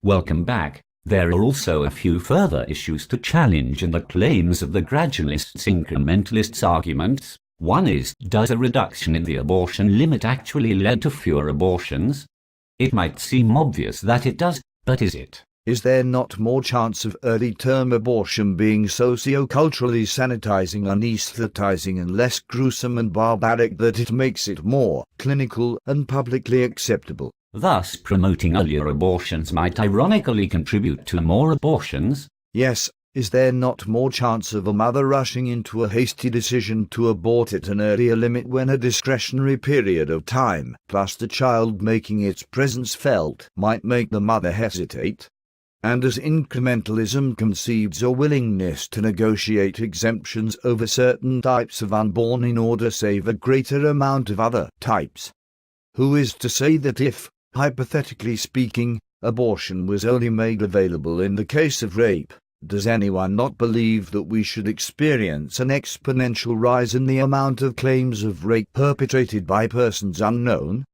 Welcome back. There are also a few further issues to challenge in the claims of the gradualists' incrementalists' arguments. One is, does a reduction in the abortion limit actually lead to fewer abortions? It might seem obvious that it does, but is it? Is there not more chance of early-term abortion being socio-culturally sanitizing, anesthetizing, and less gruesome and barbaric that it makes it more clinical and publicly acceptable? Thus, promoting earlier abortions might ironically contribute to more abortions? Yes. Is there not more chance of a mother rushing into a hasty decision to abort at an earlier limit when a discretionary period of time, plus the child making its presence felt, might make the mother hesitate? And as incrementalism concedes a willingness to negotiate exemptions over certain types of unborn in order to save a greater amount of other types, who is to say that if, hypothetically speaking, abortion was only made available in the case of rape, does anyone not believe that we should experience an exponential rise in the amount of claims of rape perpetrated by persons unknown?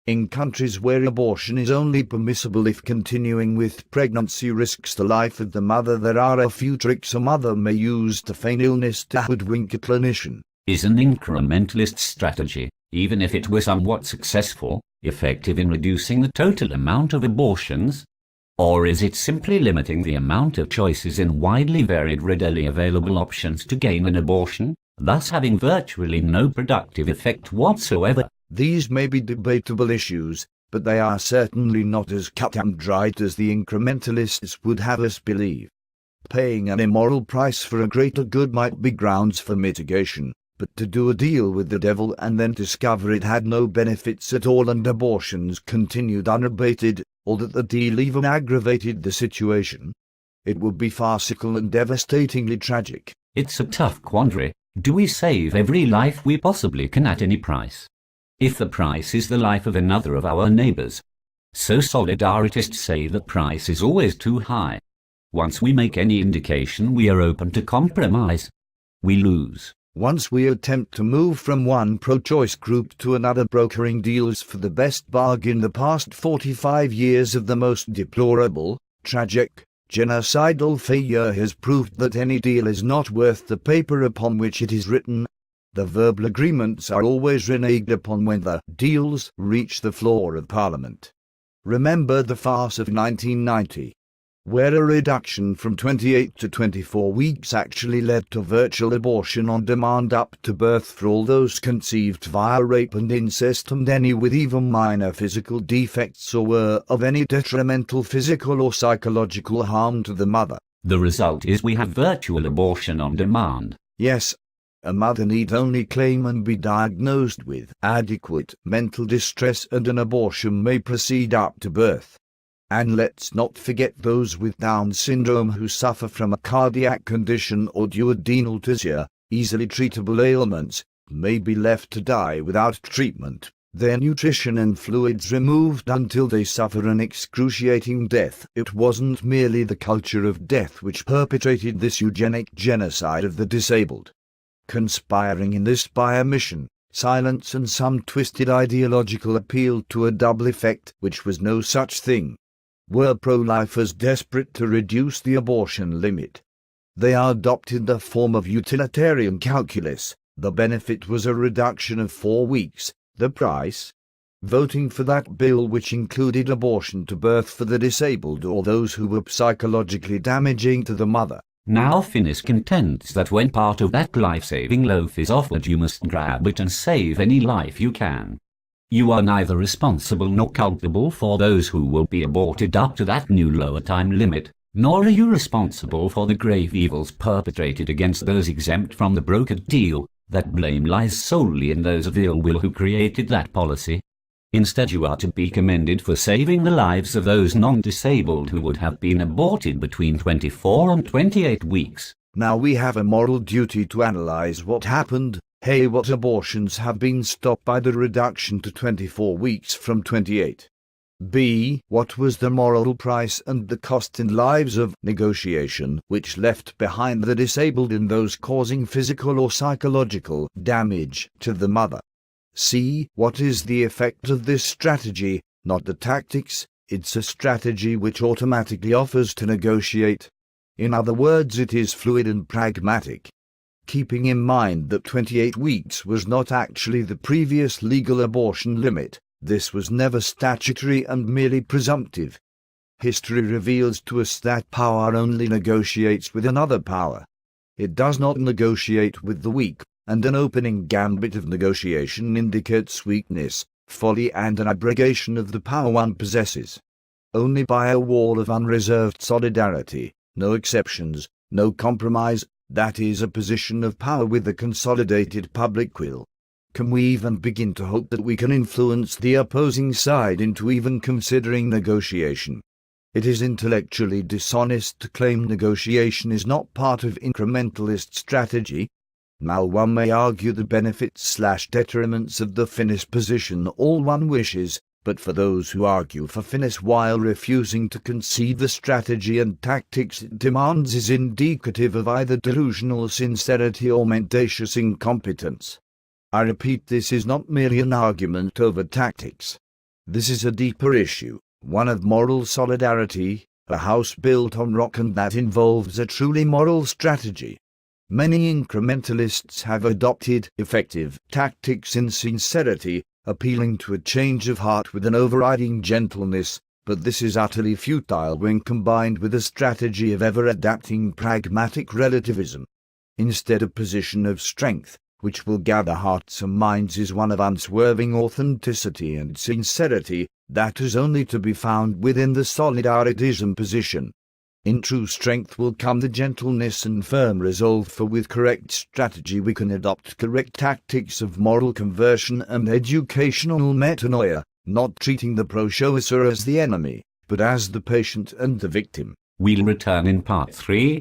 In countries where abortion is only permissible if continuing with pregnancy risks the life of the mother, there are a few tricks a mother may use to feign illness to hoodwink a clinician. Is an incrementalist strategy, even if it were somewhat successful, effective in reducing the total amount of abortions? Or is it simply limiting the amount of choices in widely varied readily available options to gain an abortion, thus having virtually no productive effect whatsoever? These may be debatable issues, but they are certainly not as cut and dried as the incrementalists would have us believe. Paying an immoral price for a greater good might be grounds for mitigation, but to do a deal with the devil and then discover it had no benefits at all and abortions continued unabated, or that the deal even aggravated the situation, it would be farcical and devastatingly tragic. It's a tough quandary. Do we save every life we possibly can at any price? If the price is the life of another of our neighbors. So solidarists say the price is always too high. Once we make any indication we are open to compromise, we lose. Once we attempt to move from one pro-choice group to another brokering deals for the best bargain, the past 45 years of the most deplorable, tragic, genocidal failure has proved that any deal is not worth the paper upon which it is written. The verbal agreements are always reneged upon when the deals reach the floor of Parliament. Remember the farce of 1990. Where a reduction from 28 to 24 weeks actually led to virtual abortion on demand up to birth for all those conceived via rape and incest and any with even minor physical defects or were of any detrimental physical or psychological harm to the mother. The result is we have virtual abortion on demand. Yes, a mother need only claim and be diagnosed with adequate mental distress and an abortion may proceed up to birth. And let's not forget those with Down syndrome who suffer from a cardiac condition or duodenal dysphagia, easily treatable ailments, may be left to die without treatment, their nutrition and fluids removed until they suffer an excruciating death. It wasn't merely the culture of death which perpetrated this eugenic genocide of the disabled. Conspiring in this by omission, silence and some twisted ideological appeal to a double effect which was no such thing, were pro-lifers desperate to reduce the abortion limit. They adopted the form of utilitarian calculus. The benefit was a reduction of 4 weeks, the price? Voting for that bill which included abortion to birth for the disabled or those who were psychologically damaging to the mother. Now Finis contends that when part of that life-saving loaf is offered you must grab it and save any life you can. You are neither responsible nor culpable for those who will be aborted up to that new lower time limit, nor are you responsible for the grave evils perpetrated against those exempt from the brokered deal. That blame lies solely in those of ill will who created that policy. Instead you are to be commended for saving the lives of those non-disabled who would have been aborted between 24 and 28 weeks. Now we have a moral duty to analyze what happened. A. What abortions have been stopped by the reduction to 24 weeks from 28? B. What was the moral price and the cost in lives of negotiation which left behind the disabled and those causing physical or psychological damage to the mother? C. What is the effect of this strategy, not the tactics, It's a strategy which automatically offers to negotiate. In other words, it is fluid and pragmatic. Keeping in mind that 28 weeks was not actually the previous legal abortion limit, this was never statutory and merely presumptive. History reveals to us that power only negotiates with another power. It does not negotiate with the weak, and an opening gambit of negotiation indicates weakness, folly, and an abrogation of the power one possesses. Only by a wall of unreserved solidarity, no exceptions, no compromise, that is a position of power with the consolidated public will, can we even begin to hope that we can influence the opposing side into even considering negotiation. It is intellectually dishonest to claim negotiation is not part of incrementalist strategy. Now one may argue the benefits/detriments of the Finnish position all one wishes, but for those who argue for Finnish while refusing to concede the strategy and tactics it demands is indicative of either delusional sincerity or mendacious incompetence. I repeat, this is not merely an argument over tactics. This is a deeper issue, one of moral solidarity, a house built on rock, and that involves a truly moral strategy. Many incrementalists have adopted effective tactics in sincerity, appealing to a change of heart with an overriding gentleness, but this is utterly futile when combined with a strategy of ever-adapting pragmatic relativism. Instead, a position of strength, which will gather hearts and minds, is one of unswerving authenticity and sincerity, that is only to be found within the Solidaritism position. In true strength will come the gentleness and firm resolve, for with correct strategy we can adopt correct tactics of moral conversion and educational metanoia, not treating the pro-choicer as the enemy, but as the patient and the victim. We'll return in part 3.